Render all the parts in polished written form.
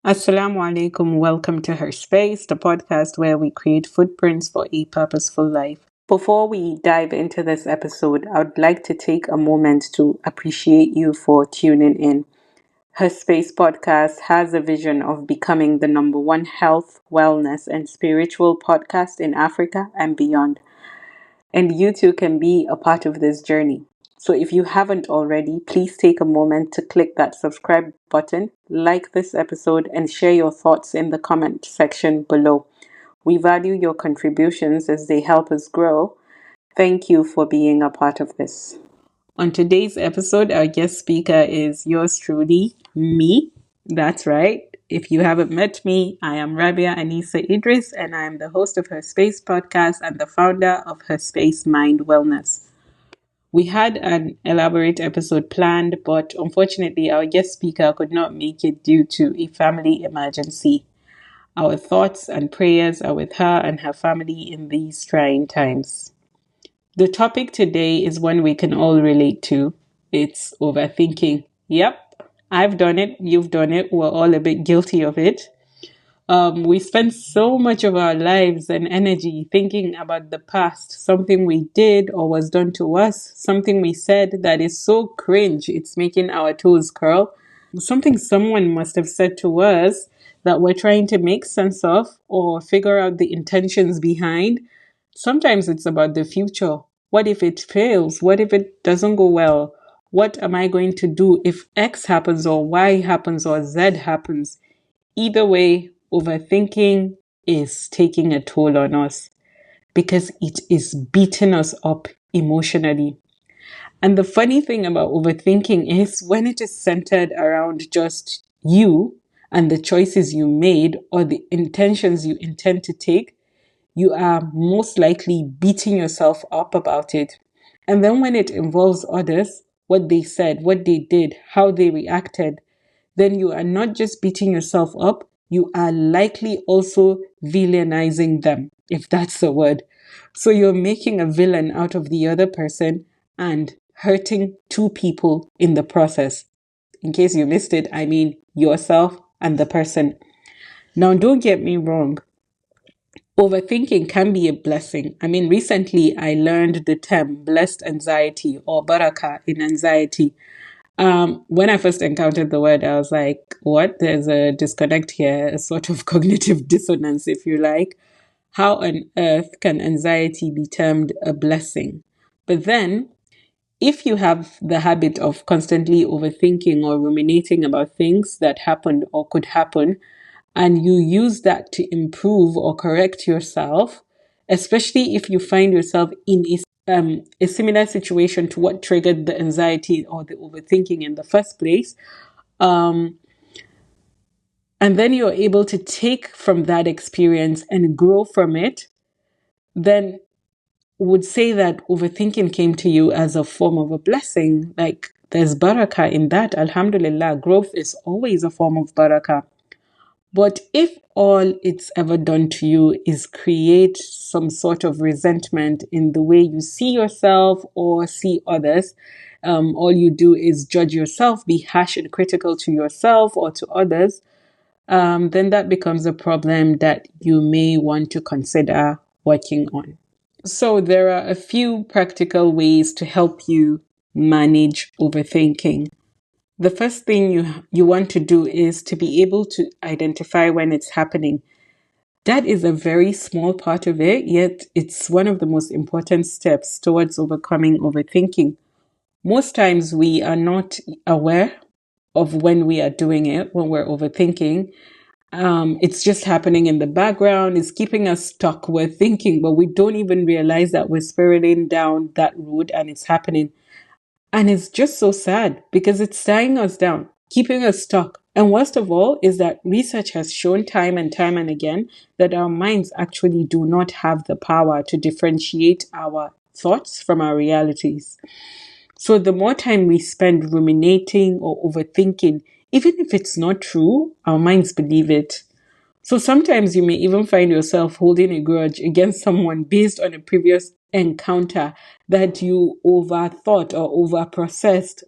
Assalamu alaikum. Welcome to Her Space, the podcast where we create footprints for a purposeful life. Before we dive into this episode, I would like to take a moment to appreciate you for tuning in. Her Space podcast has a vision of becoming the number one health, wellness, and spiritual podcast in Africa and beyond. And you too can be a part of this journey. So if you haven't already, please take a moment to click that subscribe button, like this episode, and share your thoughts in the comment section below. We value your contributions as they help us grow. Thank you for being a part of this. On today's episode, our guest speaker is yours truly, me. That's right. If you haven't met me, I am Rabi'a Anisa Idris, and I am the host of Her Space podcast and the founder of Her Space Mind Wellness. We had an elaborate episode planned, but unfortunately, our guest speaker could not make it due to a family emergency. Our thoughts and prayers are with her and her family in these trying times. The topic today is one we can all relate to. It's overthinking. Yep, I've done it. You've done it. We're all a bit guilty of it. We spend so much of our lives and energy thinking about the past, something we did or was done to us, something we said that is so cringe, it's making our toes curl, something someone must have said to us that we're trying to make sense of or figure out the intentions behind. Sometimes it's about the future. What if it fails? What if it doesn't go well? What am I going to do if X happens or Y happens or Z happens? Either way, overthinking is taking a toll on us because it is beating us up emotionally. And the funny thing about overthinking is when it is centered around just you and the choices you made or the intentions you intend to take, you are most likely beating yourself up about it. And then when it involves others, what they said, what they did, how they reacted, then you are not just beating yourself up, you are likely also villainizing them, if that's the word. So you're making a villain out of the other person and hurting two people in the process. In case you missed it, I mean yourself and the person. Now, don't get me wrong. Overthinking can be a blessing. I mean, recently I learned the term blessed anxiety or baraka in anxiety. When I first encountered the word, I was like, what? There's a disconnect here, a sort of cognitive dissonance, if you like. How on earth can anxiety be termed a blessing? But then, if you have the habit of constantly overthinking or ruminating about things that happened or could happen, and you use that to improve or correct yourself, especially if you find yourself in a similar situation to what triggered the anxiety or the overthinking in the first place, um, and then you're able to take from that experience and grow from it, then would say that overthinking came to you as a form of a blessing. Like there's barakah in that. Alhamdulillah, growth is always a form of barakah. But if all it's ever done to you is create some sort of resentment in the way you see yourself or see others, all you do is judge yourself, be harsh and critical to yourself or to others, then that becomes a problem that you may want to consider working on. So there are a few practical ways to help you manage overthinking. The first thing you want to do is to be able to identify when it's happening. That is a very small part of it, yet it's one of the most important steps towards overcoming overthinking. Most times we are not aware of when we are doing it, when we're overthinking. It's just happening in the background. It's keeping us stuck. We're thinking, but we don't even realize that we're spiraling down that road and it's happening. And it's just so sad because it's tying us down, keeping us stuck. And worst of all is that research has shown time and time and again that our minds actually do not have the power to differentiate our thoughts from our realities. So the more time we spend ruminating or overthinking, even if it's not true, our minds believe it. So sometimes you may even find yourself holding a grudge against someone based on a previous encounter that you overthought or overprocessed,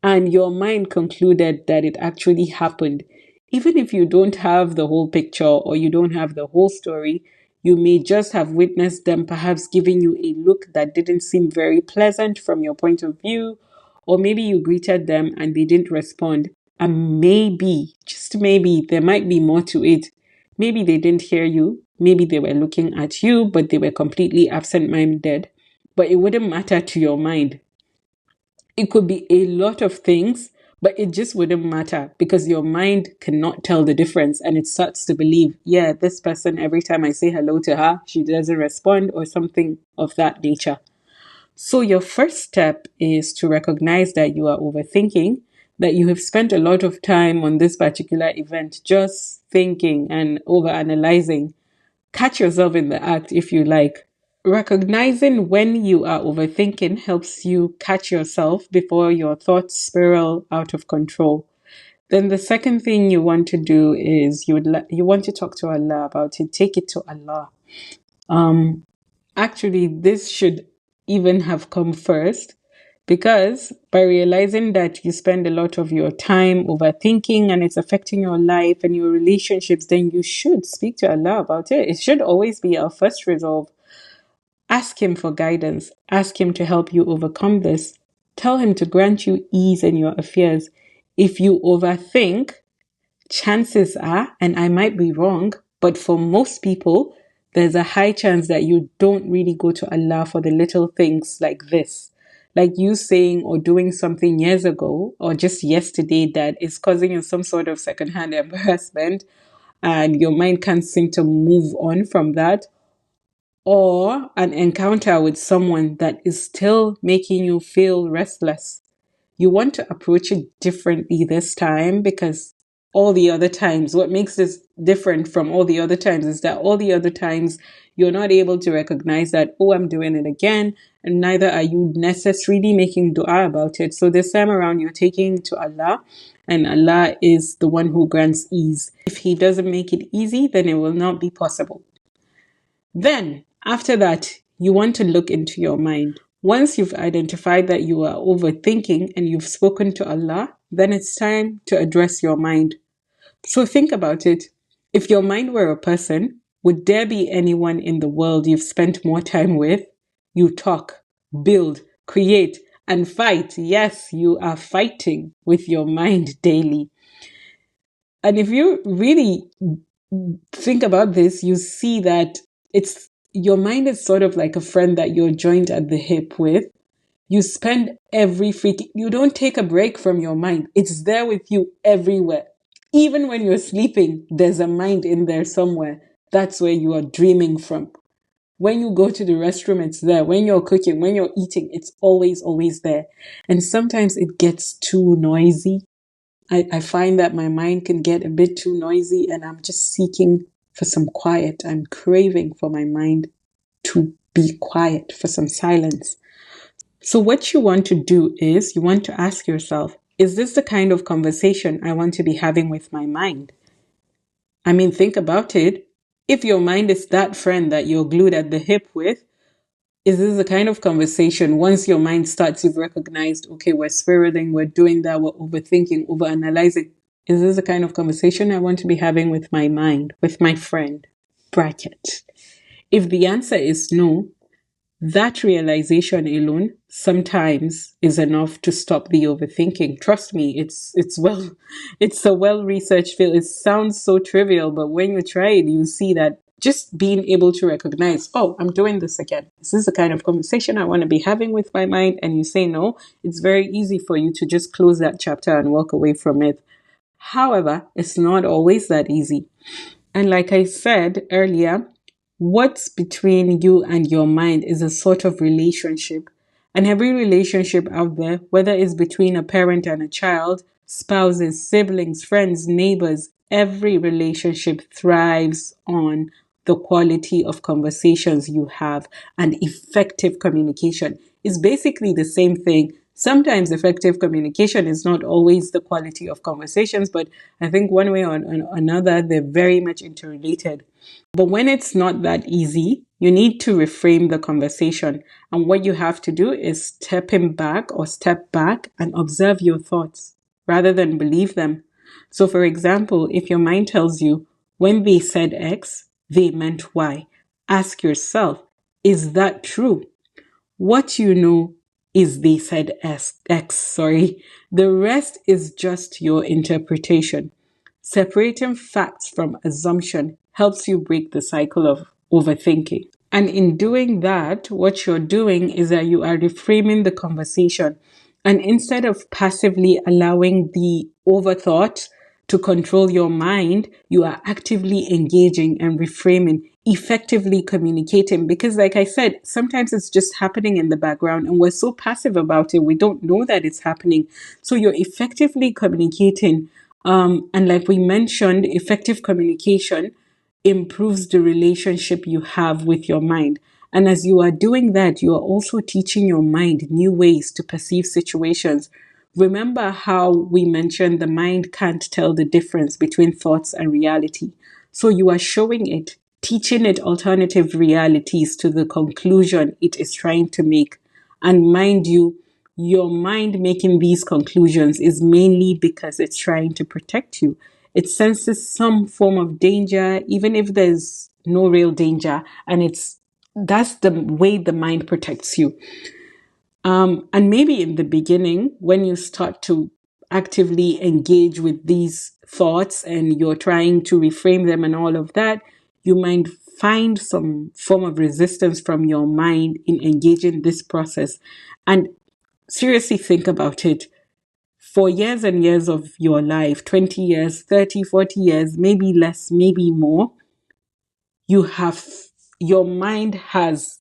and your mind concluded that it actually happened, Even if you don't have the whole picture or you don't have the whole story, you may just have witnessed them perhaps giving you a look that didn't seem very pleasant from your point of view, or maybe you greeted them and they didn't respond. And maybe, just maybe, there might be more to it. Maybe they didn't hear you. Maybe they were looking at you, but they were completely absent minded. But it wouldn't matter to your mind. It could be a lot of things, but it just wouldn't matter because your mind cannot tell the difference and it starts to believe, yeah, this person, every time I say hello to her, she doesn't respond or something of that nature. So, your first step is to recognize that you are overthinking, that you have spent a lot of time on this particular event just thinking and overanalyzing. Catch yourself in the act if you like. Recognizing when you are overthinking helps you catch yourself before your thoughts spiral out of control. Then the second thing you want to do is you want to talk to Allah about it. Take it to Allah. Actually, this should even have come first because by realizing that you spend a lot of your time overthinking and it's affecting your life and your relationships, then you should speak to Allah about it. It should always be our first resolve. Ask Him for guidance. Ask Him to help you overcome this. Tell Him to grant you ease in your affairs. If you overthink, chances are, and I might be wrong, but for most people, there's a high chance that you don't really go to Allah for the little things like this. Like you saying or doing something years ago or just yesterday that is causing you some sort of secondhand embarrassment and your mind can't seem to move on from that, or an encounter with someone that is still making you feel restless. You want to approach it differently this time because all the other times, what makes this different from all the other times is that all the other times you're not able to recognize that, oh, I'm doing it again, and neither are you necessarily making dua about it. So this time around, you're taking it to Allah, and Allah is the one who grants ease. If He doesn't make it easy, then it will not be possible. Then, after that, you want to look into your mind. Once you've identified that you are overthinking and you've spoken to Allah, then it's time to address your mind. So think about it. If your mind were a person, would there be anyone in the world you've spent more time with? You talk, build, create, and fight. Yes, you are fighting with your mind daily. And if you really think about this, you see that it's your mind is sort of like a friend that you're joined at the hip with. You spend you don't take a break from your mind. It's there with you everywhere. Even when you're sleeping, there's a mind in there somewhere. That's where you are dreaming from. When you go to the restroom, it's there. When you're cooking, when you're eating, it's always, always there. And sometimes it gets too noisy. I find that my mind can get a bit too noisy and I'm just seeking for some quiet. I'm craving for my mind to be quiet, for some silence. So what you want to do is you want to ask yourself, is this the kind of conversation I want to be having with my mind? I mean, think about it. If your mind is that friend that you're glued at the hip with, is this the kind of conversation once your mind starts, you've recognized, okay, we're spiraling, we're doing that, we're overthinking, overanalyzing. Is this the kind of conversation I want to be having with my mind, with my friend? Bracket. If the answer is no, that realization alone sometimes is enough to stop the overthinking. Trust me, it's a well researched field. It sounds so trivial, but when you try it, you see that just being able to recognize, oh, I'm doing this again. This is the kind of conversation I want to be having with my mind, and you say no, it's very easy for you to just close that chapter and walk away from it. However, it's not always that easy. And like I said earlier, what's between you and your mind is a sort of relationship. And every relationship out there, whether it's between a parent and a child, spouses, siblings, friends, neighbors, every relationship thrives on the quality of conversations you have, and effective communication is basically the same thing. Sometimes effective communication is not always the quality of conversations, but I think one way or another, they're very much interrelated. But when it's not that easy, you need to reframe the conversation. And what you have to do is step back and observe your thoughts rather than believe them. So, for example, if your mind tells you, when they said X, they meant Y, ask yourself, is that true? What you know is they said X, sorry. The rest is just your interpretation. Separating facts from assumption helps you break the cycle of overthinking. And in doing that, what you're doing is that you are reframing the conversation. And instead of passively allowing the overthought to control your mind, you are actively engaging and reframing, effectively communicating. Because, like I said, sometimes it's just happening in the background and we're so passive about it, we don't know that it's happening. So you're effectively communicating. And like we mentioned, effective communication improves the relationship you have with your mind. And as you are doing that, you are also teaching your mind new ways to perceive situations. Remember how we mentioned the mind can't tell the difference between thoughts and reality. So you are showing it, teaching it alternative realities to the conclusion it is trying to make. And mind you, your mind making these conclusions is mainly because it's trying to protect you. It senses some form of danger, even if there's no real danger, and that's the way the mind protects you. And maybe in the beginning, when you start to actively engage with these thoughts and you're trying to reframe them and all of that, you might find some form of resistance from your mind in engaging this process. And seriously think about it. For years and years of your life, 20 years, 30, 40 years, maybe less, maybe more, you have, your mind has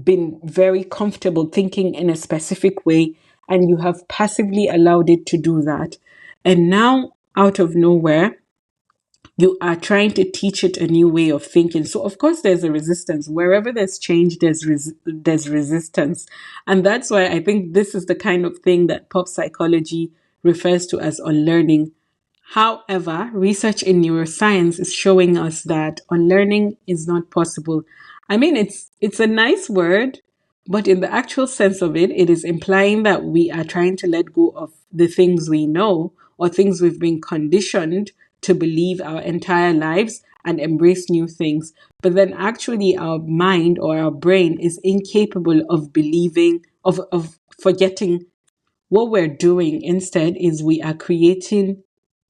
been very comfortable thinking in a specific way, and you have passively allowed it to do that. And now, out of nowhere, you are trying to teach it a new way of thinking. So of course there's a resistance. Wherever there's change, there's resistance. And that's why I think this is the kind of thing that pop psychology refers to as unlearning. However, research in neuroscience is showing us that unlearning is not possible. I mean, it's a nice word, but in the actual sense of it, it is implying that we are trying to let go of the things we know or things we've been conditioned to believe our entire lives and embrace new things. But then actually our mind or our brain is incapable of believing, of forgetting. What we're doing instead is we are creating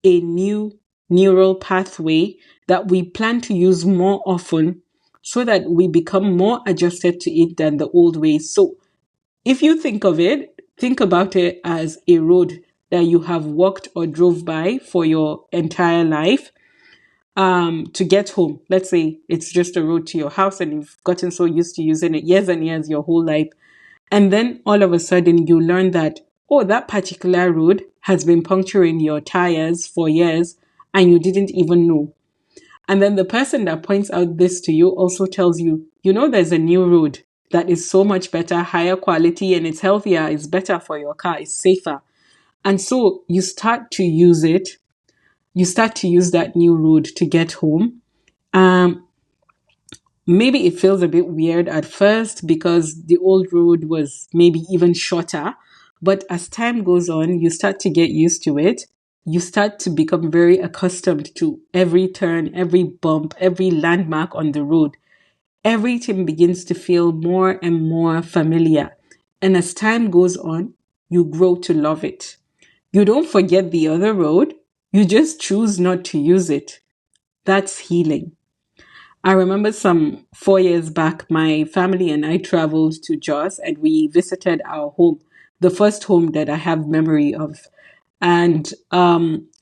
a new neural pathway that we plan to use more often so that we become more adjusted to it than the old ways. So if you think of it, think about it as a road that you have walked or drove by for your entire life to get home. Let's say it's just a road to your house and you've gotten so used to using it years and years, your whole life. And then all of a sudden you learn that, oh, that particular road has been puncturing your tires for years and you didn't even know. And then the person that points out this to you also tells you, there's a new road that is so much better, higher quality, and it's healthier, it's better for your car, it's safer. And so you start to use it. You start to use that new road to get home. Um, Maybe it feels a bit weird at first because the old road was maybe even shorter. But as time goes on, you start to get used to it. You start to become very accustomed to every turn, every bump, every landmark on the road. Everything begins to feel more and more familiar. And as time goes on, you grow to love it. You don't forget the other road, you just choose not to use it. That's healing. I remember some 4 years back, my family and I traveled to Jos and we visited our home, the first home that I have memory of. And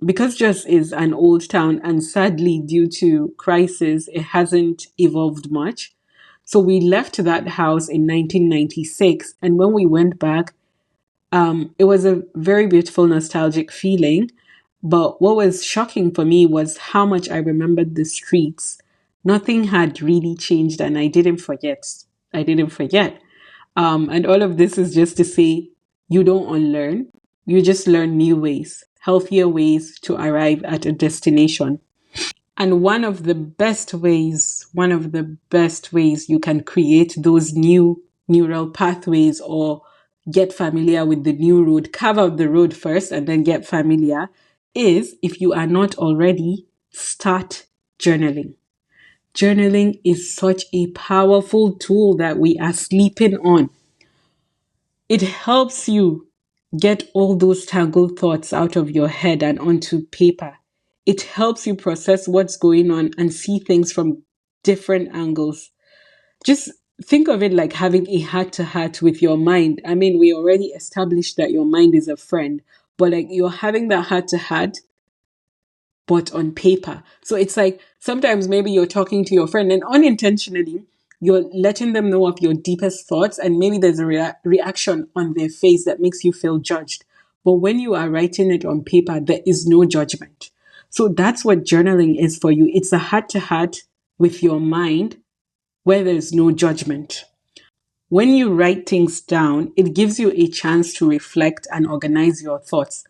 because Jos is an old town and sadly due to crisis, it hasn't evolved much. So we left that house in 1996. And when we went back, it was a very beautiful, nostalgic feeling. But what was shocking for me was how much I remembered the streets. Nothing had really changed, and I didn't forget. I didn't forget. And all of this is just to say you don't unlearn, you just learn new ways, healthier ways to arrive at a destination. And one of the best ways you can create those new neural pathways or get familiar with the new road, carve out the road first and then get familiar, is, if you are not already, start journaling. Journaling is such a powerful tool that we are sleeping on. It helps you get all those tangled thoughts out of your head and onto paper. It helps you process what's going on and see things from different angles. Just think of it like having a heart to heart with your mind. I mean, we already established that your mind is a friend, but like you're having that heart to heart but on paper. So it's like sometimes maybe you're talking to your friend and unintentionally you're letting them know of your deepest thoughts, and maybe there's a reaction on their face that makes you feel judged. But when you are writing it on paper, there is no judgment. So that's what journaling is for you. It's a heart to heart with your mind where there's no judgment. When you write things down, it gives you a chance to reflect and organize your thoughts.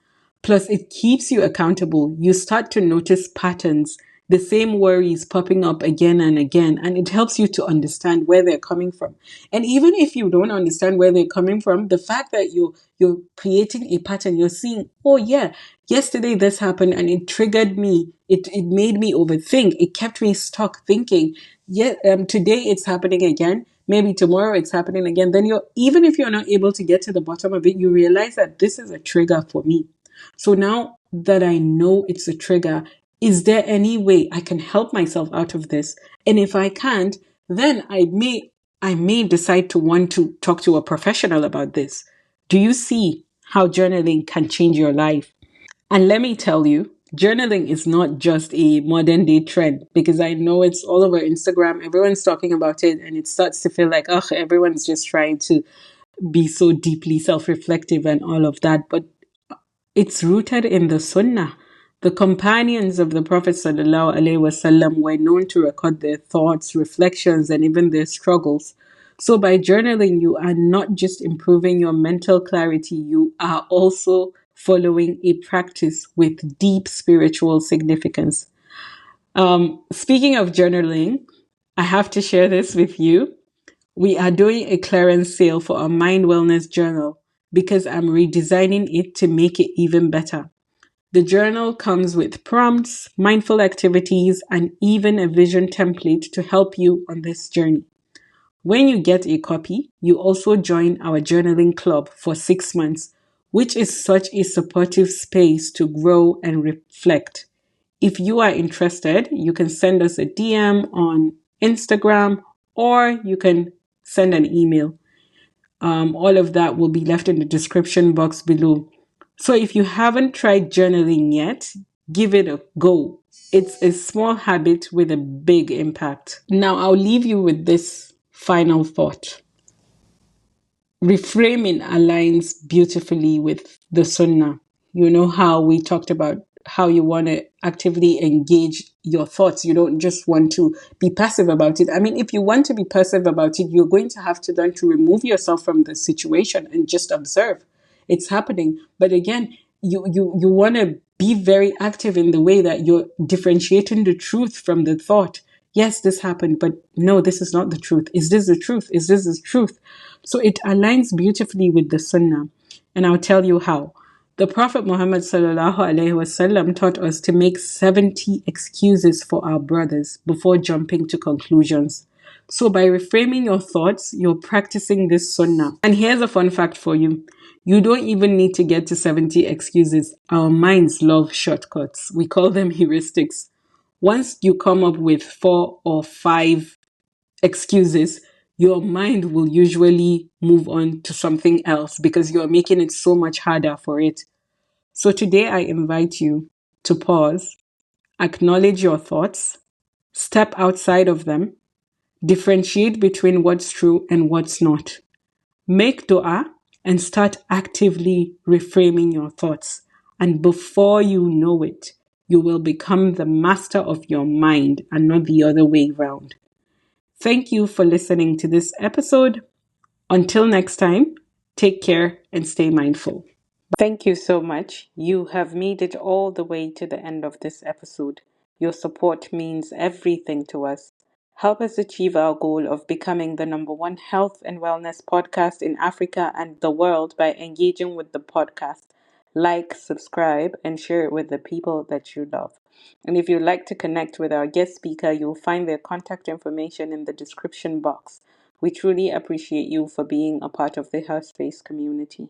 Plus, it keeps you accountable. You start to notice patterns, the same worries popping up again and again, and it helps you to understand where they're coming from. And even if you don't understand where they're coming from, the fact that you're creating a pattern, you're seeing, oh yeah, yesterday this happened and it triggered me. It made me overthink. It kept me stuck thinking. Yeah, today it's happening again. Maybe tomorrow it's happening again. Then you're, even if you're not able to get to the bottom of it, you realize that this is a trigger for me. So now that I know it's a trigger, is there any way I can help myself out of this? And if I can't, then I may decide to want to talk to a professional about this. Do you see how journaling can change your life? And let me tell you, journaling is not just a modern day trend, because I know it's all over Instagram. Everyone's talking about it, and it starts to feel like, oh, everyone's just trying to be so deeply self reflective and all of that. But it's rooted in the Sunnah. The companions of the Prophet ﷺ were known to record their thoughts, reflections, and even their struggles. So by journaling, you are not just improving your mental clarity, you are also following a practice with deep spiritual significance. Speaking of journaling, I have to share this with you. We are doing a clearance sale for our Mind Wellness Journal because I'm redesigning it to make it even better. The journal comes with prompts, mindful activities, and even a vision template to help you on this journey. When you get a copy, you also join our journaling club for 6 months, which is such a supportive space to grow and reflect. If you are interested, you can send us a DM on Instagram, or you can send an email. All of that will be left in the description box below. So if you haven't tried journaling yet, give it a go. It's a small habit with a big impact. Now, I'll leave you with this final thought. Reframing aligns beautifully with the Sunnah. You know how we talked about how you want to actively engage your thoughts. You don't just want to be passive about it. I mean, if you want to be passive about it, you're going to have to learn to remove yourself from the situation and just observe it's happening. But again, you want to be very active in the way that you're differentiating the truth from the thought. Yes, this happened, but no, this is not the truth. Is this the truth? Is this the truth? So it aligns beautifully with the Sunnah. And I'll tell you how. The Prophet Muhammad sallallahu alaihi wasallam taught us to make 70 excuses for our brothers before jumping to conclusions. So by reframing your thoughts, you're practicing this Sunnah. And here's a fun fact for you. You don't even need to get to 70 excuses. Our minds love shortcuts. We call them heuristics. Once you come up with 4 or 5 excuses, your mind will usually move on to something else because you're making it so much harder for it. So today I invite you to pause, acknowledge your thoughts, step outside of them, differentiate between what's true and what's not. Make dua and start actively reframing your thoughts. And before you know it, you will become the master of your mind and not the other way around. Thank you for listening to this episode. Until next time, take care and stay mindful. Thank you so much. You have made it all the way to the end of this episode. Your support means everything to us. Help us achieve our goal of becoming the #1 health and wellness podcast in Africa and the world by engaging with the podcast. like, subscribe, and share it with the people that you love. And if you'd like to connect with our guest speaker, you'll find their contact information in the description box. We truly appreciate you for being a part of the Her Space community.